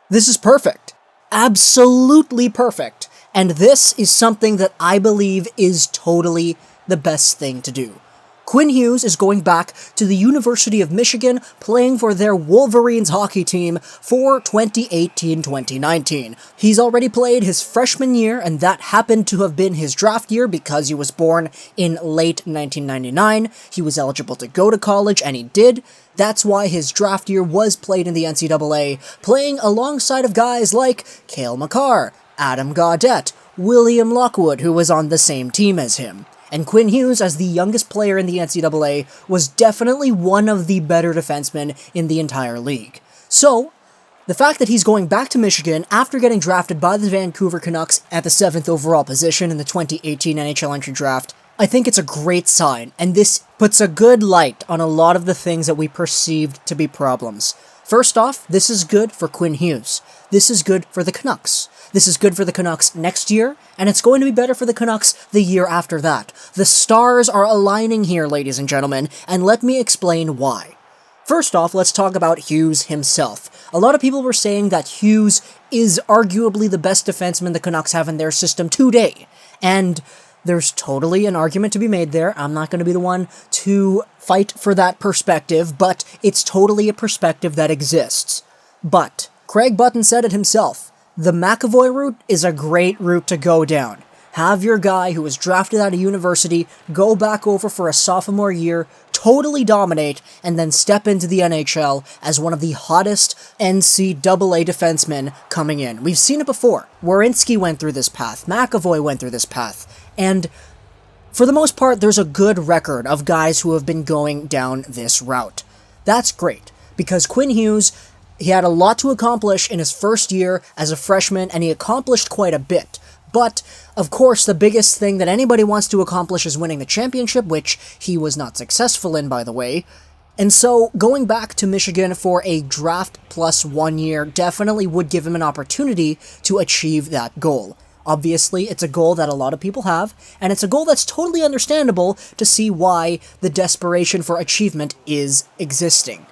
This is perfect. Absolutely perfect. And this is something that I believe is totally the best thing to do. Quinn Hughes is going back to the University of Michigan, playing for their Wolverines hockey team for 2018-2019. He's already played his freshman year, and that happened to have been his draft year because he was born in late 1999. He was eligible to go to college, and he did. That's why his draft year was played in the NCAA, playing alongside of guys like Cale Makar, Adam Gaudette, William Lockwood, who was on the same team as him. And Quinn Hughes, as the youngest player in the NCAA, was definitely one of the better defensemen in the entire league. So, the fact that he's going back to Michigan after getting drafted by the Vancouver Canucks at the 7th overall position in the 2018 NHL Entry Draft, I think it's a great sign, and this puts a good light on a lot of the things that we perceived to be problems. First off, this is good for Quinn Hughes. This is good for the Canucks. This is good for the Canucks next year, and it's going to be better for the Canucks the year after that. The stars are aligning here, ladies and gentlemen, and let me explain why. First off, let's talk about Hughes himself. A lot of people were saying that Hughes is arguably the best defenseman the Canucks have in their system today, and there's totally an argument to be made there. I'm not going to be the one to fight for that perspective, but it's totally a perspective that exists. But Craig Button said it himself. The McAvoy route is a great route to go down. Have your guy who was drafted out of university go back over for a sophomore year, totally dominate, and then step into the NHL as one of the hottest NCAA defensemen coming in. We've seen it before. Werenski went through this path. McAvoy went through this path. And for the most part, there's a good record of guys who have been going down this route. That's great, because Quinn Hughes, he had a lot to accomplish in his first year as a freshman, and he accomplished quite a bit. But, of course, the biggest thing that anybody wants to accomplish is winning the championship, which he was not successful in, by the way. And so, going back to Michigan for a draft plus 1 year definitely would give him an opportunity to achieve that goal. Obviously, it's a goal that a lot of people have, and it's a goal that's totally understandable to see why the desperation for achievement is existing.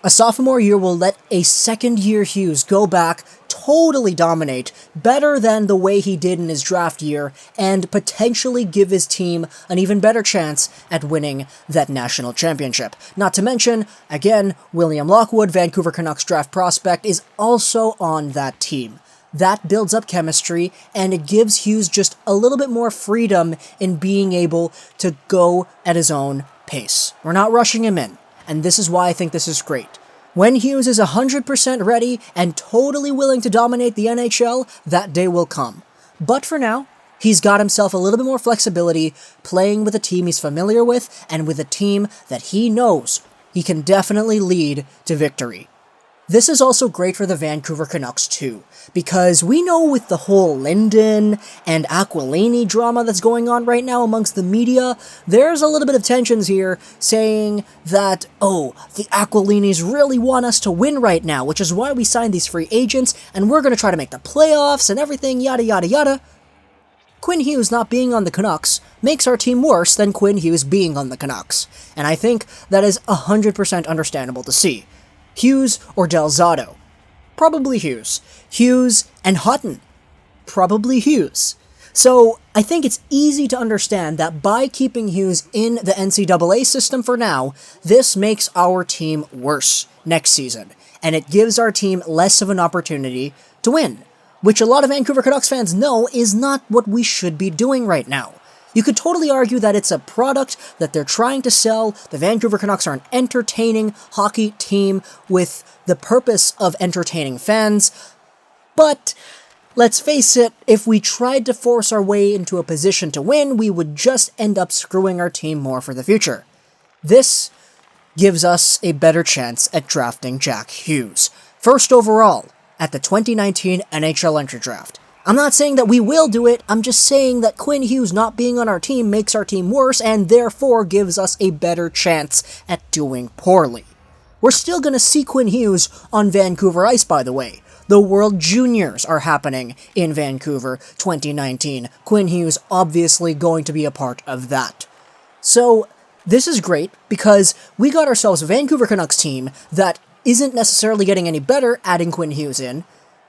A sophomore year will let a second-year Hughes go back, totally dominate, better than the way he did in his draft year, and potentially give his team an even better chance at winning that national championship. Not to mention, again, William Lockwood, Vancouver Canucks draft prospect, is also on that team. That builds up chemistry, and it gives Hughes just a little bit more freedom in being able to go at his own pace. We're not rushing him in. And this is why I think this is great. When Hughes is 100% ready and totally willing to dominate the NHL, that day will come. But for now, he's got himself a little bit more flexibility, playing with a team he's familiar with, and with a team that he knows he can definitely lead to victory. This is also great for the Vancouver Canucks too, because we know with the whole Linden and Aquilini drama that's going on right now amongst the media, there's a little bit of tensions here saying that, oh, the Aquilinis really want us to win right now, which is why we signed these free agents, and we're going to try to make the playoffs and everything, yada yada yada. Quinn Hughes not being on the Canucks makes our team worse than Quinn Hughes being on the Canucks, and I think that is 100% understandable to see. Hughes or Del Zotto? Probably Hughes. Hughes and Hutton? Probably Hughes. So, I think it's easy to understand that by keeping Hughes in the NCAA system for now, this makes our team worse next season, and it gives our team less of an opportunity to win, which a lot of Vancouver Canucks fans know is not what we should be doing right now. You could totally argue that it's a product that they're trying to sell. The Vancouver Canucks are an entertaining hockey team with the purpose of entertaining fans. But let's face it, if we tried to force our way into a position to win, we would just end up screwing our team more for the future. This gives us a better chance at drafting Jack Hughes, first overall at the 2019 NHL Entry Draft. I'm not saying that we will do it, I'm just saying that Quinn Hughes not being on our team makes our team worse and therefore gives us a better chance at doing poorly. We're still going to see Quinn Hughes on Vancouver ice, by the way. The World Juniors are happening in Vancouver 2019. Quinn Hughes obviously going to be a part of that. So this is great because we got ourselves a Vancouver Canucks team that isn't necessarily getting any better adding Quinn Hughes in,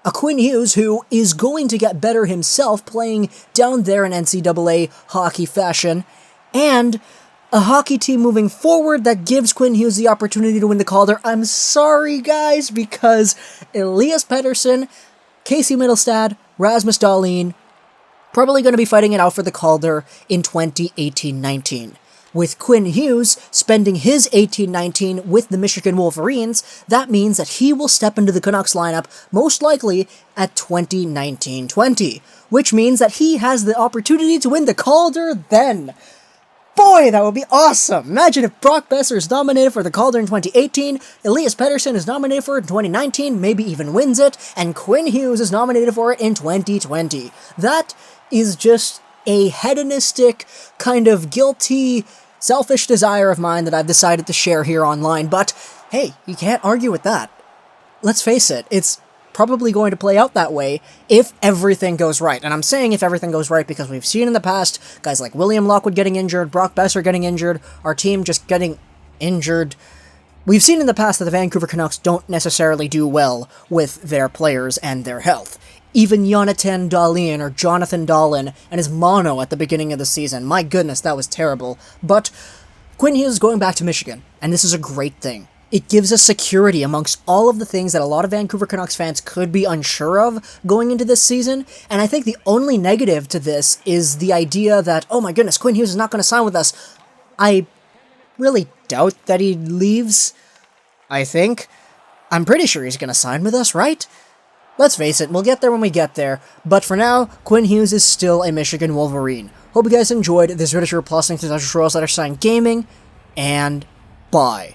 A Quinn Hughes who is going to get better himself playing down there in NCAA hockey fashion, and a hockey team moving forward that gives Quinn Hughes the opportunity to win the Calder. I'm sorry, guys, because Elias Pettersson, Casey Mittelstadt, Rasmus Dahlin, probably going to be fighting it out for the Calder in 2018-19. With Quinn Hughes spending his 18-19 with the Michigan Wolverines, that means that he will step into the Canucks lineup most likely at 2019-20, which means that he has the opportunity to win the Calder then. Boy, that would be awesome! Imagine if Brock Boeser is nominated for the Calder in 2018, Elias Pettersson is nominated for it in 2019, maybe even wins it, and Quinn Hughes is nominated for it in 2020. That is just a hedonistic, kind of guilty, selfish desire of mine that I've decided to share here online, but hey, you can't argue with that. Let's face it, it's probably going to play out that way if everything goes right. And I'm saying if everything goes right because we've seen in the past guys like William Lockwood getting injured, Brock Boeser getting injured, our team just getting injured. We've seen in the past that the Vancouver Canucks don't necessarily do well with their players and their health. Even Jonathan Dahlin or Jonathan Dahlin and his mono at the beginning of the season. My goodness, that was terrible. But Quinn Hughes is going back to Michigan, and this is a great thing. It gives us security amongst all of the things that a lot of Vancouver Canucks fans could be unsure of going into this season, and I think the only negative to this is the idea that, oh my goodness, Quinn Hughes is not going to sign with us. I really doubt that he leaves, I think. I'm pretty sure he's going to sign with us, right? Let's face it, we'll get there when we get there, but for now, Quinn Hughes is still a Michigan Wolverine. Hope you guys enjoyed this video. Plus, thanks to Dr. Royals that are signing gaming, and bye.